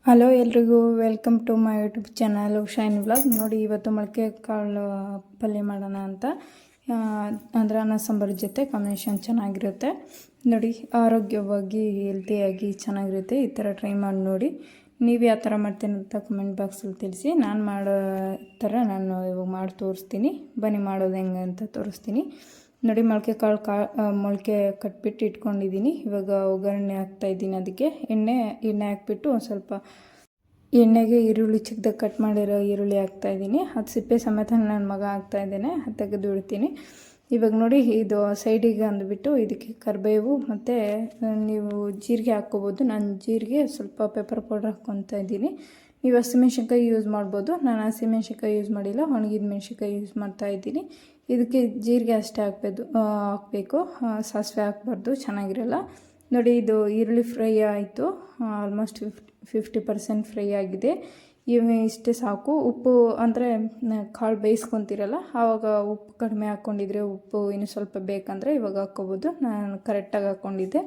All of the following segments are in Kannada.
ಹಲೋ ಎಲ್ರಿಗೂ welcome to my YouTube channel shine vlog. ನೋಡಿ ಇವತ್ತು ಮೊಳಕೆ ಕಾಳು ಪಲ್ಯ ಮಾಡೋಣ ಅಂತ, ಅಂದರೆ ಅನ್ನ ಸಾಂಬಾರು ಜೊತೆ ಕಾಂಬಿನೇಷನ್ ಚೆನ್ನಾಗಿರುತ್ತೆ. ನೋಡಿ ಆರೋಗ್ಯವಾಗಿ ಹೆಲ್ತಿಯಾಗಿ ಚೆನ್ನಾಗಿರುತ್ತೆ. ಈ ಥರ ಟ್ರೈ ಮಾಡಿ ನೋಡಿ. ನೀವು ಯಾವ ಥರ ಮಾಡ್ತೀನಿ ಅಂತ ಕಮೆಂಟ್ ಬಾಕ್ಸಲ್ಲಿ ತಿಳಿಸಿ. ನಾನು ಮಾಡೋ ಥರ ನಾನು ಇವಾಗ ಮಾಡಿ ತೋರಿಸ್ತೀನಿ. ಬನ್ನಿ ಮಾಡೋದು ಹೆಂಗೆ ಅಂತ ತೋರಿಸ್ತೀನಿ. ನೋಡಿ ಮೊಳಕೆ ಕಟ್ಬಿಟ್ಟು ಇಟ್ಕೊಂಡಿದ್ದೀನಿ. ಇವಾಗ ಒಗ್ಗರಣೆ ಹಾಕ್ತಾಯಿದ್ದೀನಿ. ಅದಕ್ಕೆ ಎಣ್ಣೆ ಹಾಕ್ಬಿಟ್ಟು ಒಂದು ಸ್ವಲ್ಪ ಎಣ್ಣೆಗೆ ಈರುಳ್ಳಿ ಚಿಕ್ಕದಾಗಿ ಕಟ್ ಮಾಡಿರೋ ಈರುಳ್ಳಿ ಹಾಕ್ತಾಯಿದ್ದೀನಿ. ಅದು ಸಿಪ್ಪೆ ಸಮೇತ ನನ್ನ ಮಗ ಹಾಕ್ತಾಯಿದ್ದೇನೆ, ಅದು ತೆಗೆದು ಇಡ್ತೀನಿ. ಇವಾಗ ನೋಡಿ ಇದು ಸೈಡಿಗೆ ಅಂದ್ಬಿಟ್ಟು ಇದಕ್ಕೆ ಕರಿಬೇವು ಮತ್ತು ನೀವು ಜೀರಿಗೆ ಹಾಕ್ಕೋಬೋದು. ನಾನು ಜೀರಿಗೆ ಸ್ವಲ್ಪ ಪೆಪ್ಪರ್ ಪೌಡರ್ ಹಾಕ್ಕೊತಾ ಇದ್ದೀನಿ. ನೀವು ಹಸಿಮೆಣ್ಸಿನ್ಕಾಯಿ ಯೂಸ್ ಮಾಡ್ಬೋದು. ನಾನು ಹಸಿಮೆಣ್ಸಿನ್ಕಾಯಿ ಯೂಸ್ ಮಾಡಿಲ್ಲ, ಒಣಗಿದ ಮೆಣ್ಸಿನ್ಕಾಯಿ ಯೂಸ್ ಮಾಡ್ತಾಯಿದ್ದೀನಿ. ಇದಕ್ಕೆ ಜೀರಿಗೆ ಅಷ್ಟೇ ಹಾಕಬೇಕು, ಸಾಸಿವೆ ಹಾಕಬಾರ್ದು, ಚೆನ್ನಾಗಿರಲ್ಲ. ನೋಡಿ ಇದು ಈರುಳ್ಳಿ ಫ್ರೈ ಆಯಿತು, ಆಲ್ಮೋಸ್ಟ್ 50% ಫ್ರೈ ಆಗಿದೆ. ಇಷ್ಟೇ ಸಾಕು. ಉಪ್ಪು ಅಂದರೆ ಕಾಳು ಬೇಯಿಸ್ಕೊತಿರಲ್ಲ ಆವಾಗ ಉಪ್ಪು ಕಡಿಮೆ ಹಾಕ್ಕೊಂಡಿದ್ರೆ, ಉಪ್ಪು ಇನ್ನೂ ಸ್ವಲ್ಪ ಬೇಕಂದರೆ ಇವಾಗ ಹಾಕ್ಕೋಬೋದು. ನಾನು ಕರೆಕ್ಟಾಗಿ ಹಾಕ್ಕೊಂಡಿದ್ದೆ.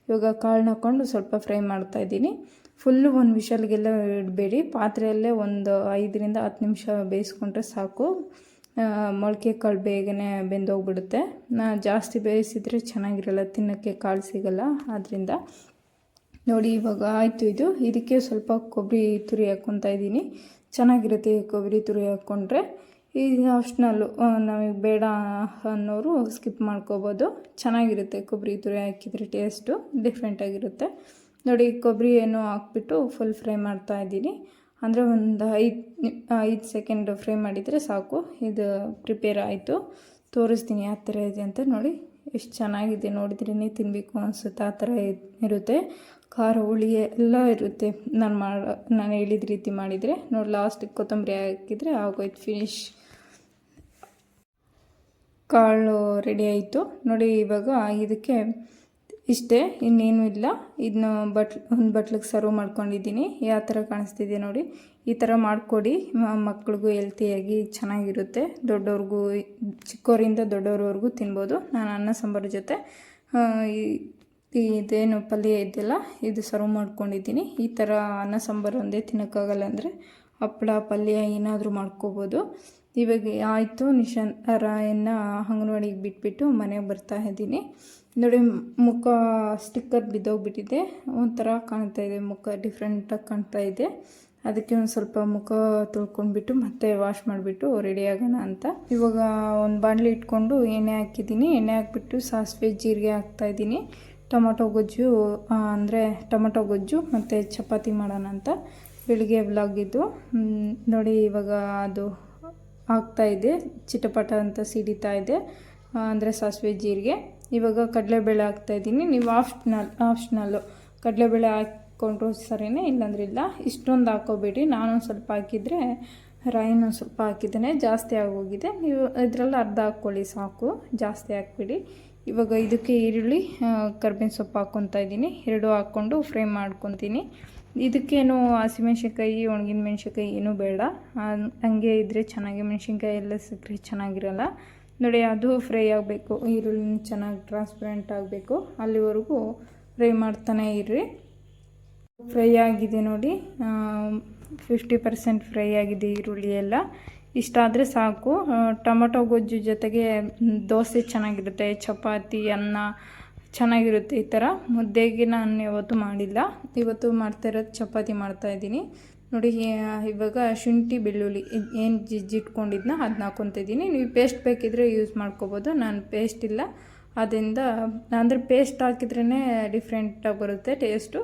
ಇವಾಗ ಕಾಳನ್ನ ಹಾಕ್ಕೊಂಡು ಸ್ವಲ್ಪ ಫ್ರೈ ಮಾಡ್ತಾಯಿದ್ದೀನಿ. ಫುಲ್ಲು ಒಂದು ವಿಷಲ್ಗೆಲ್ಲ ಇಡಬೇಡಿ, ಪಾತ್ರೆಯಲ್ಲೇ ಒಂದು 5 ರಿಂದ 10 ನಿಮಿಷ ಬೇಯಿಸ್ಕೊಂಡ್ರೆ ಸಾಕು. ಮೊಳಕೆ ಕಾಳು ಬೇಗನೆ ಬೆಂದೋಗ್ಬಿಡುತ್ತೆ. ಜಾಸ್ತಿ ಬೇಯಿಸಿದರೆ ಚೆನ್ನಾಗಿರಲ್ಲ, ತಿನ್ನೋಕ್ಕೆ ಕಾಳು ಸಿಗಲ್ಲ. ಆದ್ದರಿಂದ ನೋಡಿ ಇವಾಗ ಆಯಿತು. ಇದಕ್ಕೆ ಸ್ವಲ್ಪ ಕೊಬ್ಬರಿ ತುರಿ ಹಾಕ್ಕೊತಾ ಇದ್ದೀನಿ. ಚೆನ್ನಾಗಿರುತ್ತೆ ಕೊಬ್ಬರಿ ತುರಿ ಹಾಕ್ಕೊಂಡ್ರೆ. ಇದು ಆಪ್ಷನಲ್ಲು, ನಮಗೆ ಬೇಡ ಅನ್ನೋರು ಸ್ಕಿಪ್ ಮಾಡ್ಕೋಬೋದು. ಚೆನ್ನಾಗಿರುತ್ತೆ ಕೊಬ್ಬರಿ ತುರಿ ಹಾಕಿದರೆ, ಟೇಸ್ಟು ಡಿಫ್ರೆಂಟಾಗಿರುತ್ತೆ. ನೋಡಿ ಕೊಬ್ಬರಿ ಏನು ಹಾಕ್ಬಿಟ್ಟು ಫುಲ್ ಫ್ರೈ ಮಾಡ್ತಾಯಿದ್ದೀನಿ. ಅಂದರೆ ಒಂದು 5 ಸೆಕೆಂಡ್ ಫ್ರೈ ಮಾಡಿದರೆ ಸಾಕು. ಇದು ಪ್ರಿಪೇರ್ ಆಯಿತು. ತೋರಿಸ್ತೀನಿ ಯಾವ ಥರ ಇದೆ ಅಂತ. ನೋಡಿ ಎಷ್ಟು ಚೆನ್ನಾಗಿದೆ, ನೋಡಿದ್ರೇ ತಿನ್ನಬೇಕು ಅನಿಸುತ್ತೆ. ಆ ಥರ ಇರುತ್ತೆ. ಖಾರ ಹುಳಿ ಎಲ್ಲ ಇರುತ್ತೆ. ನಾನು ಹೇಳಿದ ರೀತಿ ಮಾಡಿದರೆ. ನೋಡಿ ಲಾಸ್ಟಿಗೆ ಕೊತ್ತಂಬರಿ ಹಾಕಿದರೆ ಆಗೋಯ್ತು, ಫಿನಿಶ್. ಕಾಳು ರೆಡಿ ಆಯಿತು. ನೋಡಿ ಇವಾಗ ಇದಕ್ಕೆ ಇಷ್ಟೇ, ಇನ್ನೇನು ಇಲ್ಲ. ಇದನ್ನ ಒಂದು ಬಟ್ಲಿಗೆ ಸರ್ವ್ ಮಾಡ್ಕೊಂಡಿದ್ದೀನಿ. ಯಾವ ಥರ ಕಾಣಿಸ್ತಿದೆ ನೋಡಿ. ಈ ಥರ ಮಾಡಿಕೊಡಿ, ಮಕ್ಳಿಗೂ ಹೆಲ್ತಿಯಾಗಿ ಚೆನ್ನಾಗಿರುತ್ತೆ. ದೊಡ್ಡವ್ರಿಗೂ, ಚಿಕ್ಕವರಿಂದ ದೊಡ್ಡವ್ರವರೆಗೂ ತಿನ್ಬೋದು. ನಾನು ಅನ್ನ ಸಾಂಬಾರು ಜೊತೆ ಇದೇನು ಪಲ್ಯ ಇದೆಯಲ್ಲ ಇದು ಸರ್ವ್ ಮಾಡ್ಕೊಂಡಿದ್ದೀನಿ. ಈ ಥರ ಅನ್ನ ಸಾಂಬಾರು ಒಂದೇ ತಿನ್ನೋಕ್ಕಾಗಲ್ಲ ಅಂದರೆ ಹಪ್ಪಳ ಪಲ್ಯ ಏನಾದರೂ ಮಾಡ್ಕೋಬೋದು. ಇವಾಗ ಆಯಿತು. ರಾಯನ್ನ ಅಂಗನವಾಡಿಗೆ ಬಿಟ್ಬಿಟ್ಟು ಮನೆಗೆ ಬರ್ತಾ ಇದ್ದೀನಿ. ನೋಡಿ ಮುಖ ಸ್ಟಿಕ್ಕರ್ ಬಿದ್ದೋಗ್ಬಿಟ್ಟಿದೆ, ಒಂಥರ ಕಾಣ್ತಾಯಿದೆ, ಮುಖ ಡಿಫ್ರೆಂಟಾಗಿ ಕಾಣ್ತಾಯಿದೆ. ಅದಕ್ಕೆ ಒಂದು ಸ್ವಲ್ಪ ಮುಖ ತೊಳ್ಕೊಂಡ್ಬಿಟ್ಟು ಮತ್ತೆ ವಾಶ್ ಮಾಡಿಬಿಟ್ಟು ರೆಡಿ ಆಗೋಣ ಅಂತ. ಇವಾಗ ಒಂದು ಬಾಣಲಿ ಇಟ್ಕೊಂಡು ಎಣ್ಣೆ ಹಾಕಿದ್ದೀನಿ. ಎಣ್ಣೆ ಹಾಕ್ಬಿಟ್ಟು ಸಾಸಿವೆ ಜೀರಿಗೆ ಹಾಕ್ತಾಯಿದ್ದೀನಿ. ಟೊಮೊಟೊ ಗೊಜ್ಜು ಮತ್ತು ಚಪಾತಿ ಮಾಡೋಣ ಅಂತ ಬೆಳಿಗ್ಗೆ ವ್ಲಾಗಿದ್ದು. ನೋಡಿ ಇವಾಗ ಅದು ಆಗ್ತಾಯಿದೆ, ಚಿಟಪಟ ಅಂತ ಸಿಡಿತಾ ಇದೆ, ಅಂದರೆ ಸಾಸಿವೆ ಜೀರಿಗೆ. ಇವಾಗ ಕಡಲೆಬೇಳೆ ಹಾಕ್ತಾಯಿದ್ದೀನಿ. ನೀವು ಆಪ್ಷನಲ್ಲು ಕಡಲೆಬೇಳೆ ಹಾಕ್ಕೊಂಡ್ರು ಸರಿಯೇ, ಇಲ್ಲಾಂದ್ರೆ ಇಲ್ಲ. ಇಷ್ಟೊಂದು ಹಾಕೋಬೇಡಿ. ನಾನೊಂದು ಸ್ವಲ್ಪ ಹಾಕಿದರೆ, ರಾಯಿನೊಂದು ಸ್ವಲ್ಪ ಹಾಕಿದ್ದೇನೆ, ಜಾಸ್ತಿ ಆಗೋಗಿದೆ. ನೀವು ಇದರಲ್ಲಿ ಅರ್ಧ ಹಾಕ್ಕೊಳ್ಳಿ ಸಾಕು, ಜಾಸ್ತಿ ಹಾಕ್ಬಿಡಿ. ಇವಾಗ ಇದಕ್ಕೆ ಈರುಳ್ಳಿ ಕರ್ಬೇವಿನ ಸೊಪ್ಪು ಹಾಕ್ಕೊತಾ ಇದ್ದೀನಿ. 2 ಹಾಕ್ಕೊಂಡು ಫ್ರೈ ಮಾಡ್ಕೊತೀನಿ. ಇದಕ್ಕೇನು ಹಸಿಮೆಣ್ಸಿನ್ಕಾಯಿ ಒಣಗಿನ ಮೆಣ್ಸಿನ್ಕಾಯಿ ಏನೂ ಬೇಡ, ಹಂಗೆ ಇದ್ದರೆ ಚೆನ್ನಾಗಿ. ಮೆಣ್ಸಿನ್ಕಾಯಿ ಎಲ್ಲ ಸಿಕ್ಕರೆ ಚೆನ್ನಾಗಿರಲ್ಲ. ನೋಡಿ ಅದು ಫ್ರೈ ಆಗಬೇಕು, ಈರುಳ್ಳಿ ಚೆನ್ನಾಗಿ ಟ್ರಾನ್ಸ್ಪರೆಂಟ್ ಆಗಬೇಕು, ಅಲ್ಲಿವರೆಗೂ ಫ್ರೈ ಮಾಡ್ತಾನೆ ಇರ್ರಿ. ಫ್ರೈ ಆಗಿದೆ ನೋಡಿ, 50% ಫ್ರೈ ಆಗಿದೆ ಈರುಳ್ಳಿ ಎಲ್ಲ. ಇಷ್ಟಾದರೆ ಸಾಕು. ಟೊಮೊಟೊ ಗೊಜ್ಜು ಜೊತೆಗೆ ದೋಸೆ ಚೆನ್ನಾಗಿರುತ್ತೆ, ಚಪಾತಿ, ಅನ್ನ ಚೆನ್ನಾಗಿರುತ್ತೆ. ಈ ಥರ ಮುದ್ದೆಗೆ ನಾನು ಯಾವತ್ತೂ ಮಾಡಿಲ್ಲ, ಇವತ್ತು ಮಾಡ್ತಾ ಇರೋದು ಚಪಾತಿ ಮಾಡ್ತಾಯಿದ್ದೀನಿ. ನೋಡಿ ಇವಾಗ ಶುಂಠಿ ಬೆಳ್ಳುಳ್ಳಿ ಏನು ಜಜ್ಜಿಟ್ಕೊಂಡಿದ್ನ ಅದನ್ನ ಹಾಕ್ಕೊತಿದ್ದೀನಿ. ನೀವು ಪೇಸ್ಟ್ ಬೇಕಿದ್ರೆ ಯೂಸ್ ಮಾಡ್ಕೋಬೋದು. ನಾನು ಪೇಸ್ಟ್ ಇಲ್ಲ, ಅದರಿಂದ ಅಂದರೆ ಪೇಸ್ಟ್ ಹಾಕಿದ್ರೇ ಡಿಫ್ರೆಂಟಾಗಿ ಬರುತ್ತೆ ಟೇಸ್ಟು.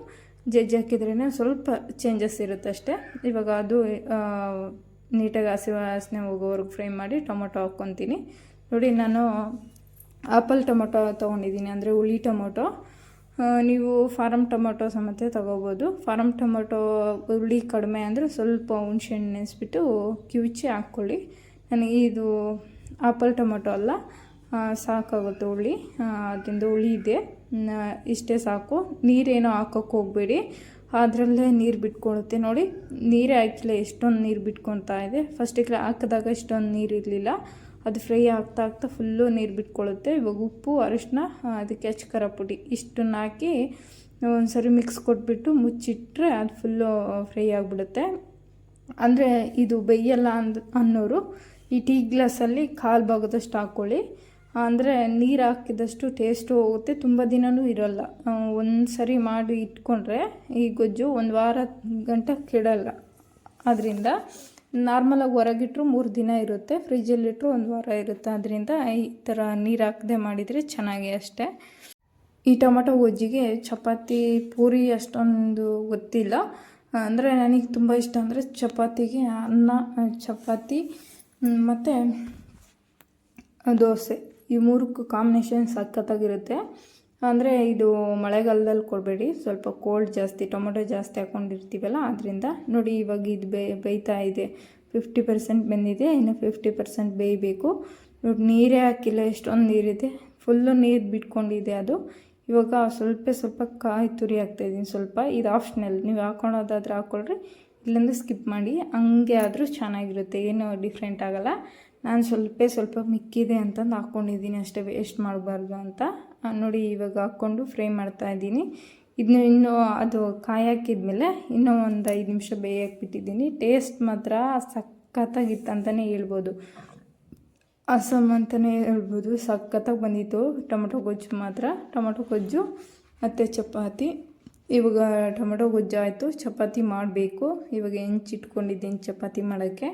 ಜಜ್ಜಿ ಹಾಕಿದ್ರೇ ಸ್ವಲ್ಪ ಚೇಂಜಸ್ ಇರುತ್ತೆ ಅಷ್ಟೇ. ಇವಾಗ ಅದು ನೀಟಾಗಿ ಹಸಿ ವಾಸನೆ ಹೋಗೋವರೆಗೂ ಫ್ರೈ ಮಾಡಿ ಟೊಮೊಟೊ ಹಾಕ್ಕೊತೀನಿ. ನೋಡಿ ನಾನು ಆಪಲ್ ಟೊಮೊಟೊ ತೊಗೊಂಡಿದ್ದೀನಿ, ಅಂದರೆ ಹುಳಿ ಟೊಮೊಟೊ. ನೀವು ಫಾರಮ್ ಟೊಮೊಟೊ ಸಮೇತ ತೊಗೋಬೋದು. ಫಾರಮ್ ಟೊಮೊಟೊ ಹುಳಿ ಕಡಿಮೆ ಅಂದರೆ ಸ್ವಲ್ಪ ಹುಣಸೆಹಣ್ಣು ನೆನೆಸ್ಬಿಟ್ಟು ಕಿವುಚಿ ಹಾಕ್ಕೊಳ್ಳಿ. ನನಗೆ ಇದು ಆಪಲ್ ಟೊಮೊಟೊ ಅಲ್ಲ, ಸಾಕಾಗುತ್ತೆ ಹುಳಿ, ಅದರಿಂದ ಹುಳಿ ಇದೆ. ಇಷ್ಟೇ ಸಾಕು. ನೀರೇನೋ ಹಾಕೋಕ್ಕೆ ಹೋಗಬೇಡಿ, ಅದರಲ್ಲೇ ನೀರು ಬಿಟ್ಕೊಳ್ಳುತ್ತೆ. ನೋಡಿ ನೀರೇ ಹಾಕಿಲ್ಲ, ಎಷ್ಟೊಂದು ನೀರು ಬಿಟ್ಕೊತಾ ಇದೆ. ಫಸ್ಟಿಗೆ ಹಾಕಿದಾಗ ಇಷ್ಟೊಂದು ನೀರು ಇರಲಿಲ್ಲ, ಅದು ಫ್ರೈ ಆಗ್ತಾ ಫುಲ್ಲು ನೀರು ಬಿಟ್ಕೊಳ್ಳುತ್ತೆ. ಇವಾಗ ಉಪ್ಪು, ಅರಿಶಿನ, ಅದಕ್ಕೆ ಖಾರ ಪುಡಿ ಇಷ್ಟನ್ನು ಹಾಕಿ ಒಂದು ಸರಿ ಮಿಕ್ಸ್ ಕೊಟ್ಬಿಟ್ಟು ಮುಚ್ಚಿಟ್ರೆ ಅದು ಫುಲ್ಲು ಫ್ರೈ ಆಗಿಬಿಡುತ್ತೆ. ಅಂದರೆ ಇದು ಬೇಯಲ್ಲ ಅನ್ನೋರು ಈ ಟೀ ಗ್ಲಾಸಲ್ಲಿ ಕಾಲು ಭಾಗದಷ್ಟು ಹಾಕ್ಕೊಳ್ಳಿ. ಅಂದರೆ ನೀರು ಹಾಕಿದಷ್ಟು ಟೇಸ್ಟು ಹೋಗುತ್ತೆ, ತುಂಬ ದಿನವೂ ಇರೋಲ್ಲ. ಒಂದು ಸರಿ ಮಾಡಿ ಇಟ್ಕೊಂಡ್ರೆ ಈ ಗೊಜ್ಜು ಒಂದು ವಾರ ಗಂಟ ಕೆಡಲ್ಲ. ಅದರಿಂದ ನಾರ್ಮಲಾಗಿ ಹೊರಗಿಟ್ರು 3 ದಿನ ಇರುತ್ತೆ, ಫ್ರಿಜ್ಜಲ್ಲಿಟ್ಟರು 1 ವಾರ ಇರುತ್ತೆ. ಅದರಿಂದ ಈ ಥರ ನೀರು ಹಾಕದೆ ಮಾಡಿದರೆ ಚೆನ್ನಾಗಿ ಅಷ್ಟೇ. ಈ ಟೊಮೊಟೊ ಗೊಜ್ಜಿಗೆ ಚಪಾತಿ ಪೂರಿ ಅಷ್ಟೊಂದು ಗೊತ್ತಿಲ್ಲ. ಅಂದರೆ ನನಗೆ ತುಂಬ ಇಷ್ಟ ಅಂದರೆ ಚಪಾತಿಗೆ ಅನ್ನ, ಚಪಾತಿ ಮತ್ತು ದೋಸೆ, ಈ 3ಕ್ಕೂ ಕಾಂಬಿನೇಷನ್ ಸಖತ್ತಾಗಿರುತ್ತೆ. ಅಂದರೆ ಇದು ಮಳೆಗಾಲದಲ್ಲಿ ಕೊಡಬೇಡಿ, ಸ್ವಲ್ಪ ಕೋಲ್ಡ್ ಜಾಸ್ತಿ, ಟೊಮೊಟೊ ಜಾಸ್ತಿ ಹಾಕ್ಕೊಂಡಿರ್ತೀವಲ್ಲ ಅದರಿಂದ. ನೋಡಿ ಇವಾಗ ಇದು ಬೇಯ್ತಾ ಇದೆ, 50% ಬೆಂದಿದೆ, ಇನ್ನು 50% ಬೇಯಬೇಕು. ನೋಡಿ ನೀರೇ ಹಾಕಿಲ್ಲ, ಎಷ್ಟೊಂದು ನೀರಿದೆ, ಫುಲ್ಲು ನೀರು ಬಿಟ್ಕೊಂಡಿದೆ ಅದು. ಇವಾಗ ಸ್ವಲ್ಪ ಕಾಯಿ ತುರಿ ಹಾಕ್ತಾಯಿದ್ದೀನಿ ಸ್ವಲ್ಪ. ಇದು ಆಪ್ಷನಲ್, ನೀವು ಹಾಕ್ಕೊಳೋದಾದ್ರೆ ಹಾಕ್ಕೊಳ್ರಿ, ಇಲ್ಲಾಂದರೆ ಸ್ಕಿಪ್ ಮಾಡಿ. ಹಂಗೆ ಆದರೂ ಚೆನ್ನಾಗಿರುತ್ತೆ, ಏನೂ ಡಿಫ್ರೆಂಟ್ ಆಗೋಲ್ಲ. ನಾನು ಸ್ವಲ್ಪ ಮಿಕ್ಕಿದೆ ಅಂತಂದು ಹಾಕ್ಕೊಂಡಿದ್ದೀನಿ ಅಷ್ಟೇ, ವೇಸ್ಟ್ ಮಾಡಬಾರ್ದು ಅಂತ. ನೋಡಿ ಇವಾಗ ಹಾಕ್ಕೊಂಡು ಫ್ರೈ ಮಾಡ್ತಾಯಿದ್ದೀನಿ. ಇದನ್ನು ಇನ್ನೂ ಅದು ಕಾಯಿ ಹಾಕಿದ್ಮೇಲೆ ಇನ್ನೂ ಒಂದು 5 ನಿಮಿಷ ಬೇಯಕ್ಕೆ ಬಿಟ್ಟಿದ್ದೀನಿ. ಟೇಸ್ಟ್ ಮಾತ್ರ ಸಖತ್ತಾಗಿತ್ತು ಅಂತಲೇ ಹೇಳ್ಬೋದು, ಅಸಮ್ ಅಂತಲೇ ಹೇಳ್ಬೋದು. ಸಖತ್ತಾಗಿ ಬಂದಿತ್ತು ಟೊಮೊಟೊ ಗೊಜ್ಜು ಮಾತ್ರ. ಟೊಮೊಟೊ ಗೊಜ್ಜು ಮತ್ತು ಚಪಾತಿ. ಇವಾಗ ಟೊಮೊಟೊ ಗೊಜ್ಜು ಆಯಿತು, ಚಪಾತಿ ಮಾಡಬೇಕು. ಇವಾಗ ಹೆಂಚಿಟ್ಕೊಂಡಿದ್ದೀನಿ ಚಪಾತಿ ಮಾಡೋಕ್ಕೆ.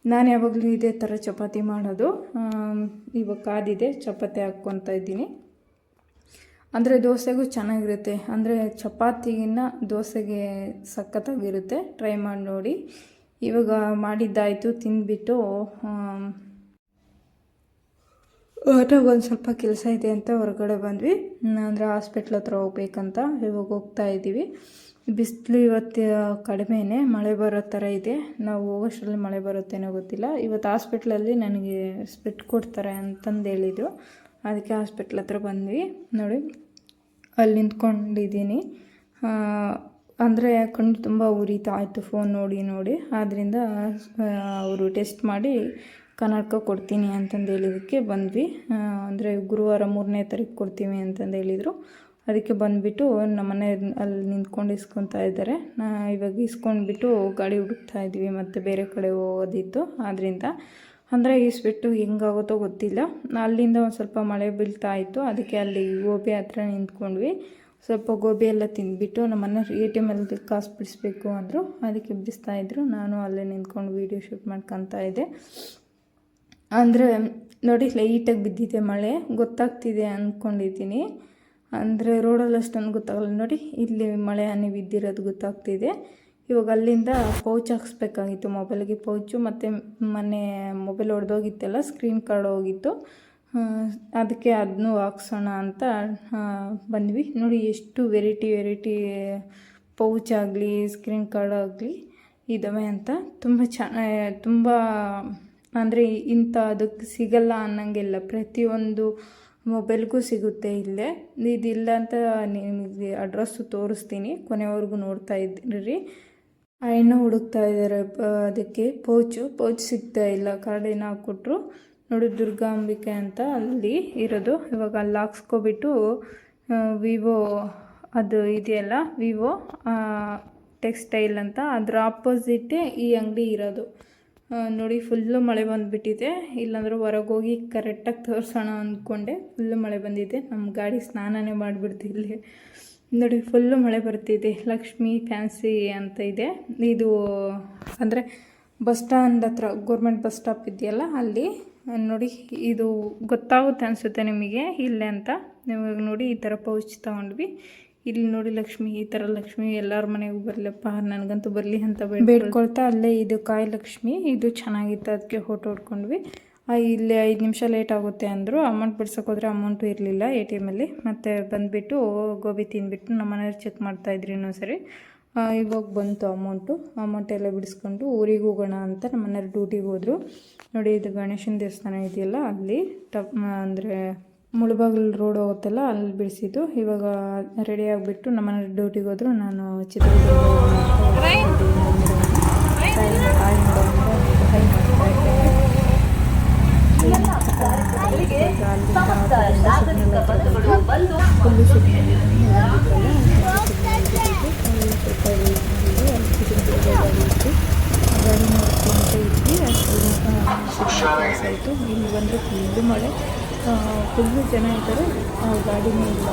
ನಾನು ಯಾವಾಗಲೂ ಇದೇ ಥರ ಚಪಾತಿ ಮಾಡೋದು. ಇವಾಗ ಕಾದಿದೆ, ಚಪಾತಿ ಹಾಕ್ಕೊತಾ ಇದ್ದೀನಿ. ಅಂದರೆ ದೋಸೆಗೂ ಚೆನ್ನಾಗಿರುತ್ತೆ, ಅಂದರೆ ಚಪಾತಿಗಿನ್ನ ದೋಸೆಗೆ ಸಖತ್ತಾಗಿರುತ್ತೆ. ಟ್ರೈ ಮಾಡಿ ನೋಡಿ. ಇವಾಗ ಮಾಡಿದ್ದಾಯಿತು, ತಿಂದುಬಿಟ್ಟು ಹೊರಗೆ ಒಂದು ಸ್ವಲ್ಪ ಕೆಲಸ ಇದೆ ಅಂತ ಹೊರಗಡೆ ಬಂದ್ವಿ. ಅಂದರೆ ಹಾಸ್ಪಿಟ್ಲ್ ಹತ್ರ ಹೋಗ್ಬೇಕಂತ ಇವಾಗ ಹೋಗ್ತಾ ಇದ್ದೀವಿ. ಬಿಸಿಲು ಇವತ್ತು ಕಡಿಮೆನೇ, ಮಳೆ ಬರೋ ಥರ ಇದೆ. ನಾವು ಹೋಗೋಷ್ಟರಲ್ಲಿ ಮಳೆ ಬರುತ್ತೇನೋ ಗೊತ್ತಿಲ್ಲ. ಇವತ್ತು ಹಾಸ್ಪಿಟ್ಲಲ್ಲಿ ನನಗೆ ಸ್ಪೆಟ್ ಕೊಡ್ತಾರೆ ಅಂತಂದು ಹೇಳಿದರು, ಅದಕ್ಕೆ ಹಾಸ್ಪಿಟ್ಲ್ ಹತ್ರ ಬಂದ್ವಿ. ನೋಡಿ ಅಲ್ಲಿ ನಿಂತ್ಕೊಂಡಿದ್ದೀನಿ. ಅಂದರೆ ಕಣ್ಣು ತುಂಬ ಉರಿತಾ ಆಯಿತು ಫೋನ್ ನೋಡಿ. ಆದ್ದರಿಂದ ಅವರು ಟೆಸ್ಟ್ ಮಾಡಿ ಕನ್ನಡಕ ಕೊಡ್ತೀನಿ ಅಂತಂದು ಹೇಳಿದ್ದಕ್ಕೆ ಬಂದ್ವಿ. ಅಂದರೆ ಗುರುವಾರ 3ನೇ ತಾರೀಕು ಕೊಡ್ತೀವಿ ಅಂತಂದು ಹೇಳಿದರು. ಅದಕ್ಕೆ ಬಂದುಬಿಟ್ಟು ನಮ್ಮನೆ ಅಲ್ಲಿ ನಿಂತ್ಕೊಂಡು ಇಸ್ಕೊತಾ ಇದ್ದಾರೆ. ಇವಾಗ ಇಸ್ಕೊಂಡ್ಬಿಟ್ಟು ಗಾಡಿ ಹುಡುಕ್ತಾ ಇದ್ವಿ, ಮತ್ತು ಬೇರೆ ಕಡೆ ಹೋಗೋದಿತ್ತು. ಆದ್ದರಿಂದ ಅಂದರೆ ಈ ಸ್ವೆಟ್ಟು ಹೆಂಗಾಗುತ್ತೋ ಗೊತ್ತಿಲ್ಲ. ಅಲ್ಲಿಂದ ಒಂದು ಸ್ವಲ್ಪ ಮಳೆ ಬೀಳ್ತಾ ಇತ್ತು, ಅದಕ್ಕೆ ಅಲ್ಲಿ ಗೋಬಿ ಹತ್ರ ನಿಂತ್ಕೊಂಡ್ವಿ. ಸ್ವಲ್ಪ ಗೋಬಿ ಎಲ್ಲ ತಿಂದ್ಬಿಟ್ಟು ನಮ್ಮನ್ನ ATM ಅಲ್ಲಿ ಕಾಸು ಬಿಡಿಸ್ಬೇಕು ಅಂದರು, ಅದಕ್ಕೆ ಬಿಡಿಸ್ತಾಯಿದ್ರು. ನಾನು ಅಲ್ಲೇ ನಿಂತ್ಕೊಂಡು ವೀಡಿಯೋ ಶೂಟ್ ಮಾಡ್ಕೊತಾ ಇದ್ದೆ. ಅಂದರೆ ನೋಡಿ ಲೈಟಾಗಿ ಬಿದ್ದಿದೆ ಮಳೆ, ಗೊತ್ತಾಗ್ತಿದೆ ಅಂದ್ಕೊಂಡಿದ್ದೀನಿ. ಅಂದರೆ ರೋಡಲ್ಲಿ ಅಷ್ಟೊಂದು ಗೊತ್ತಾಗಲ್ಲ. ನೋಡಿ ಇಲ್ಲಿ ಮಳೆ ಹನಿ ಬಿದ್ದಿರೋದು ಗೊತ್ತಾಗ್ತಿದೆ. ಇವಾಗ ಅಲ್ಲಿಂದ ಪೌಚ್ ಹಾಕ್ಸ್ಬೇಕಾಗಿತ್ತು, ಮೊಬೈಲ್ಗೆ ಪೌಚು, ಮತ್ತು ಮೊನ್ನೆ ಮೊಬೈಲ್ ಹೊಡೆದೋಗಿತ್ತಲ್ಲ, ಸ್ಕ್ರೀನ್ ಕಾರ್ಡ್ ಹೋಗಿತ್ತು. ಅದಕ್ಕೆ ಅದನ್ನೂ ಹಾಕ್ಸೋಣ ಅಂತ ಬಂದ್ವಿ. ನೋಡಿ ಎಷ್ಟು ವೆರೈಟಿ ಪೌಚ್ ಆಗಲಿ ಸ್ಕ್ರೀನ್ ಕಾರ್ಡ್ ಆಗಲಿ ಇದ್ದಾವೆ ಅಂತ. ತುಂಬ ಅಂದರೆ ಇಂಥ ಅದಕ್ಕೆ ಸಿಗಲ್ಲ ಅನ್ನಂಗಿಲ್ಲ, ಪ್ರತಿಯೊಂದು ಮೊಬೈಲ್ಗೂ ಸಿಗುತ್ತೆ ಇಲ್ಲೇ. ಇದಿಲ್ಲ ಅಂತ ನಿಮಗೆ ಅಡ್ರೆಸ್ಸು ತೋರಿಸ್ತೀನಿ, ಕೊನೆವರೆಗೂ ನೋಡ್ತಾ ಇದ್ದೀರಿ. ಇನ್ನೂ ಹುಡುಕ್ತಾ ಇದ್ದಾರೆ ಅದಕ್ಕೆ ಪೌಚ್ ಸಿಗ್ತಾ ಇಲ್ಲ. ಕಾರ್ಡೇನ ಹಾಕ್ಕೊಟ್ರು. ನೋಡಿ ದುರ್ಗಾಂಬಿಕೆ ಅಂತ ಅಲ್ಲಿ ಇರೋದು. ಇವಾಗ ಅಲ್ಲಿ ಹಾಕ್ಸ್ಕೊಬಿಟ್ಟು ವಿವೋ ಅದು ಇದೆಯಲ್ಲ, ವಿವೋ ಟೆಕ್ಸ್ಟೈಲ್ ಅಂತ, ಅದರ ಆಪೋಸಿಟೇ ಈ ಅಂಗಡಿ ಇರೋದು. ನೋಡಿ ಫುಲ್ಲು ಮಳೆ ಬಂದುಬಿಟ್ಟಿದೆ. ಇಲ್ಲಾಂದ್ರೆ ಹೊರಗೆ ಹೋಗಿ ಕರೆಕ್ಟಾಗಿ ತೋರಿಸೋಣ ಅಂದ್ಕೊಂಡೆ, ಫುಲ್ಲು ಮಳೆ ಬಂದಿದೆ. ನಮ್ಮ ಗಾಡಿ ಸ್ನಾನನೇ ಮಾಡಿಬಿಡ್ತಿಲ್ಲಿ. ನೋಡಿ ಫುಲ್ಲು ಮಳೆ ಬರ್ತಿದೆ. ಲಕ್ಷ್ಮಿ ಫ್ಯಾನ್ಸಿ ಅಂತ ಇದೆ. ಇದು ಅಂದರೆ ಬಸ್ ಸ್ಟ್ಯಾಂಡ್ ಹತ್ರ, ಗೌರ್ಮೆಂಟ್ ಬಸ್ ಸ್ಟಾಪ್ ಇದೆಯಲ್ಲ ಅಲ್ಲಿ. ನೋಡಿ ಇದು ಗೊತ್ತಾಗುತ್ತೆ ಅನಿಸುತ್ತೆ ನಿಮಗೆ ಇಲ್ಲೇ ಅಂತ. ನಿಮಗೆ ನೋಡಿ ಈ ಥರ ಪೌಚ್ ತೊಗೊಂಡ್ವಿ. ಇಲ್ಲಿ ನೋಡಿ ಲಕ್ಷ್ಮಿ, ಈ ಥರ ಲಕ್ಷ್ಮಿ ಎಲ್ಲರ ಮನೆಗೂ ಬರಲಪ್ಪ, ನನಗಂತೂ ಬರಲಿ ಅಂತ ಬೇಡ್ಕೊಳ್ತಾ ಅಲ್ಲೇ ಇದು ಕಾಯಿ ಲಕ್ಷ್ಮಿ, ಇದು ಚೆನ್ನಾಗಿತ್ತು, ಅದಕ್ಕೆ ಫೋಟೋ ಹೊಡ್ಕೊಂಡ್ವಿ. ಇಲ್ಲಿ 5 ನಿಮಿಷ ಲೇಟ್ ಆಗುತ್ತೆ ಅಂದರು. ಅಮೌಂಟ್ ಬಿಡ್ಸೋಕೆ ಹೋದರೆ ಅಮೌಂಟು ಇರಲಿಲ್ಲ ATMಲ್ಲಿ. ಮತ್ತು ಬಂದುಬಿಟ್ಟು ಗೋಬಿ ತಿಂದುಬಿಟ್ಟು ನಮ್ಮ ಮನೆಯವ್ರು ಚೆಕ್ ಮಾಡ್ತಾಯಿದ್ರು ಇನ್ನೊಂದು ಸರಿ. ಇವಾಗ ಬಂತು ಅಮೌಂಟ್ ಎಲ್ಲ ಬಿಡಿಸ್ಕೊಂಡು ಊರಿಗೆ ಹೋಗೋಣ ಅಂತ ನಮ್ಮ ಮನೆಯವ್ರು ಡ್ಯೂಟಿಗೆ ಹೋದರು. ನೋಡಿ ಇದು ಗಣೇಶನ ದೇವಸ್ಥಾನ ಇದೆಯಲ್ಲ ಅಲ್ಲಿ, ಅಂದರೆ ಮುಳಬಾಗಿಲು ರೋಡ್ ಹೋಗುತ್ತಲ್ಲ ಅಲ್ಲಿ ಬಿಡಿಸಿದ್ದು. ಇವಾಗ ರೆಡಿ ಆಗಿಬಿಟ್ಟು ನಮ್ಮನೆ ಡ್ಯೂಟಿಗೆ ಹೋದ್ರು. ನಾನು ಚಿತ್ರದುರ್ಗ ಫುಲ್ಲು ಆಯಿತು. ಇಲ್ಲಿ ಬಂದರೆ ಫುಲ್ಲು ಮಳೆ, ಫುಲ್ಲು ಜನ ಇದ್ದಾರೆ, ಗಾಡಿನೇ ಇಲ್ಲ,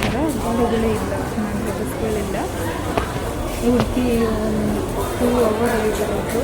ಥರ ಗಾಡಿಗಳೇ ಇಲ್ಲ, ನನಗೆ ಬಸ್ಗಳಿಲ್ಲ. ಹುಡುಕಿ ಒಂದು 2 ಅವರ್ ಆಗಿರೋದು.